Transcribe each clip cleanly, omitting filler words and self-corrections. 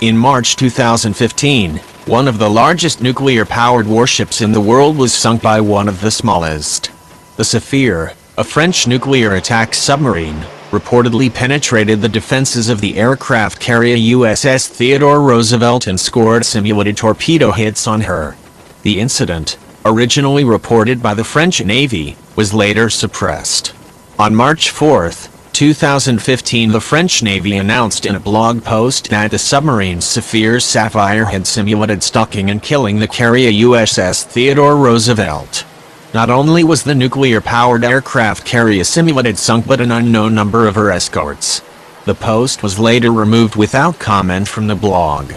In March 2015, one of the largest nuclear-powered warships in the world was sunk by one of the smallest. The Saphir, a French nuclear attack submarine, reportedly penetrated the defenses of the aircraft carrier USS Theodore Roosevelt and scored simulated torpedo hits on her. The incident, originally reported by the French Navy, was later suppressed. On March 4, 2015, the French Navy announced in a blog post that the submarine's Saphir Sapphire had simulated stalking and killing the carrier USS Theodore Roosevelt. Not only was the nuclear-powered aircraft carrier simulated sunk but an unknown number of her escorts. The post was later removed without comment from the blog.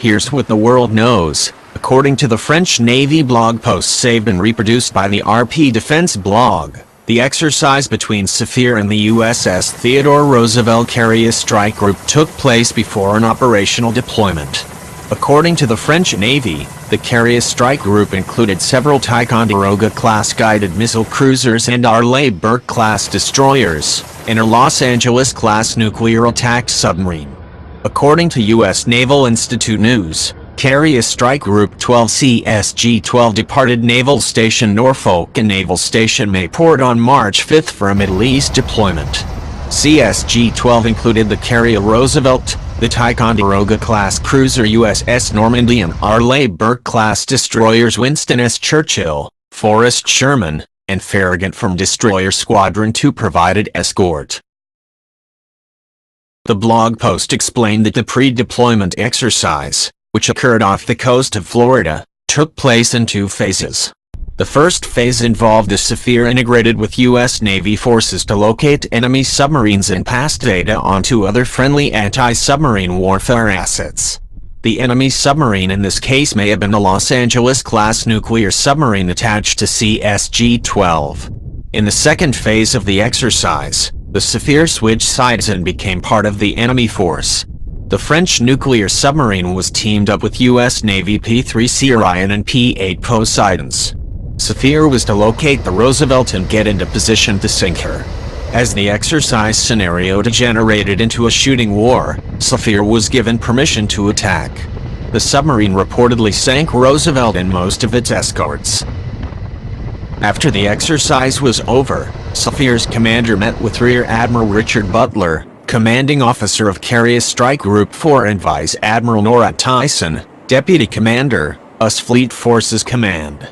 Here's what the world knows. According to the French Navy blog post saved and reproduced by the RP Defense blog, the exercise between Saphir and the USS Theodore Roosevelt Carrier Strike Group took place before an operational deployment. According to the French Navy, the Carrier Strike Group included several Ticonderoga-class guided missile cruisers and Arleigh Burke-class destroyers, and a Los Angeles-class nuclear attack submarine. According to U.S. Naval Institute News, Carrier Strike Group 12 CSG-12 departed Naval Station Norfolk and Naval Station Mayport on March 5 for a Middle East deployment. CSG-12 included the carrier Roosevelt, the Ticonderoga-class cruiser USS Normandy and Arleigh-Burke-class destroyers Winston S. Churchill, Forrest Sherman, and Farragut from Destroyer Squadron 2 provided escort. The blog post explained that the pre-deployment exercise, which occurred off the coast of Florida, took place in two phases. The first phase involved the Saphir integrated with U.S. Navy forces to locate enemy submarines and pass data on to other friendly anti-submarine warfare assets. The enemy submarine in this case may have been a Los Angeles-class nuclear submarine attached to CSG-12. In the second phase of the exercise, the Saphir switched sides and became part of the enemy force. The French nuclear submarine was teamed up with U.S. Navy P-3C Orion and P-8 Poseidons. Saphir was to locate the Roosevelt and get into position to sink her. As the exercise scenario degenerated into a shooting war, Saphir was given permission to attack. The submarine reportedly sank Roosevelt and most of its escorts. After the exercise was over, Saphir's commander met with Rear Admiral Richard Butler, commanding officer of Carrier Strike Group 4, and Vice Admiral Nora Tyson, deputy commander, US Fleet Forces Command.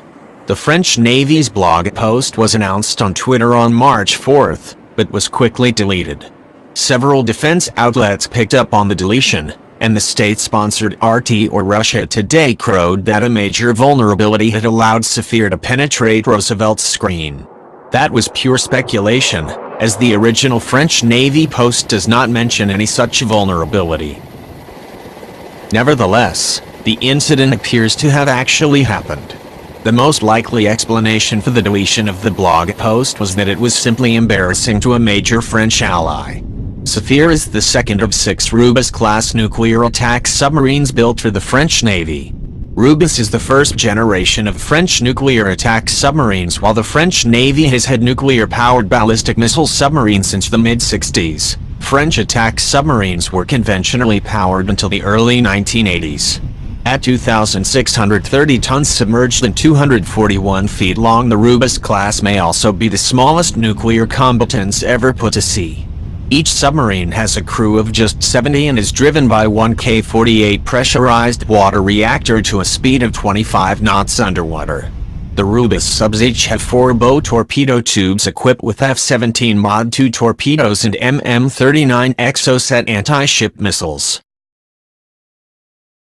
The French Navy's blog post was announced on Twitter on March 4, but was quickly deleted. Several defense outlets picked up on the deletion, and the state-sponsored RT or Russia Today crowed that a major vulnerability had allowed Saphir to penetrate Roosevelt's screen. That was pure speculation, as the original French Navy post does not mention any such vulnerability. Nevertheless, the incident appears to have actually happened. The most likely explanation for the deletion of the blog post was that it was simply embarrassing to a major French ally. Saphir is the second of 6 Rubis-class nuclear attack submarines built for the French Navy. Rubis is the first generation of French nuclear attack submarines, while the French Navy has had nuclear-powered ballistic missile submarines since the mid-60s. French attack submarines were conventionally powered until the early 1980s. At 2,630 tons submerged and 241 feet long, the Rubis class may also be the smallest nuclear combatants ever put to sea. Each submarine has a crew of just 70 and is driven by one K-48 pressurized water reactor to a speed of 25 knots underwater. The Rubis subs each have 4 bow torpedo tubes equipped with F-17 Mod 2 torpedoes and MM-39 Exocet anti-ship missiles.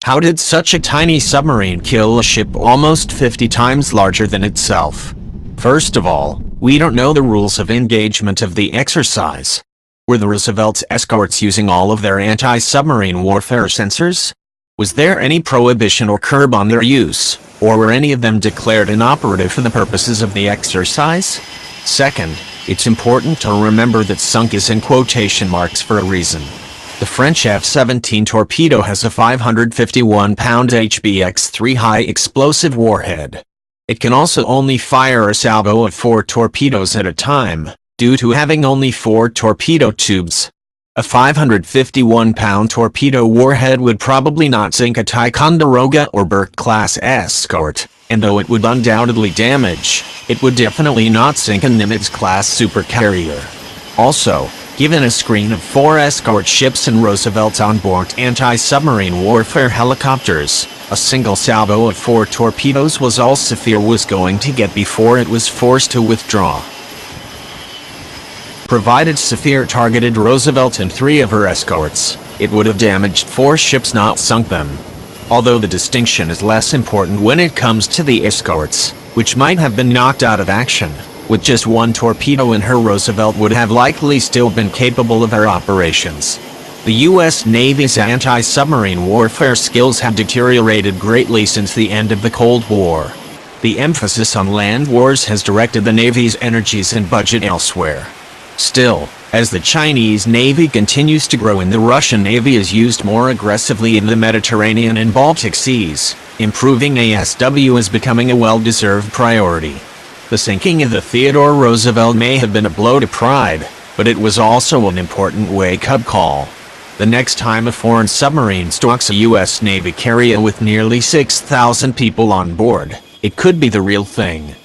How did such a tiny submarine kill a ship almost 50 times larger than itself? First of all, we don't know the rules of engagement of the exercise. Were the Roosevelt's escorts using all of their anti-submarine warfare sensors? Was there any prohibition or curb on their use, or were any of them declared inoperative for the purposes of the exercise? Second, it's important to remember that sunk is in quotation marks for a reason. The French F-17 torpedo has a 551-pound HBX-3 high-explosive warhead. It can also only fire a salvo of 4 torpedoes at a time, due to having only 4 torpedo tubes. A 551-pound torpedo warhead would probably not sink a Ticonderoga or Burke-class escort, and though it would undoubtedly damage, it would definitely not sink a Nimitz-class supercarrier. Also, given a screen of 4 escort ships and Roosevelt's onboard anti-submarine warfare helicopters, a single salvo of 4 torpedoes was all Saphir was going to get before it was forced to withdraw. Provided Saphir targeted Roosevelt and 3 of her escorts, it would have damaged 4 ships, not sunk them. Although the distinction is less important when it comes to the escorts, which might have been knocked out of action. With just 1 torpedo in her, Roosevelt would have likely still been capable of her operations. The U.S. Navy's anti-submarine warfare skills have deteriorated greatly since the end of the Cold War. The emphasis on land wars has directed the Navy's energies and budget elsewhere. Still, as the Chinese Navy continues to grow and the Russian Navy is used more aggressively in the Mediterranean and Baltic Seas, improving ASW is becoming a well-deserved priority. The sinking of the Theodore Roosevelt may have been a blow to pride, but it was also an important wake-up call. The next time a foreign submarine stalks a U.S. Navy carrier with nearly 6,000 people on board, it could be the real thing.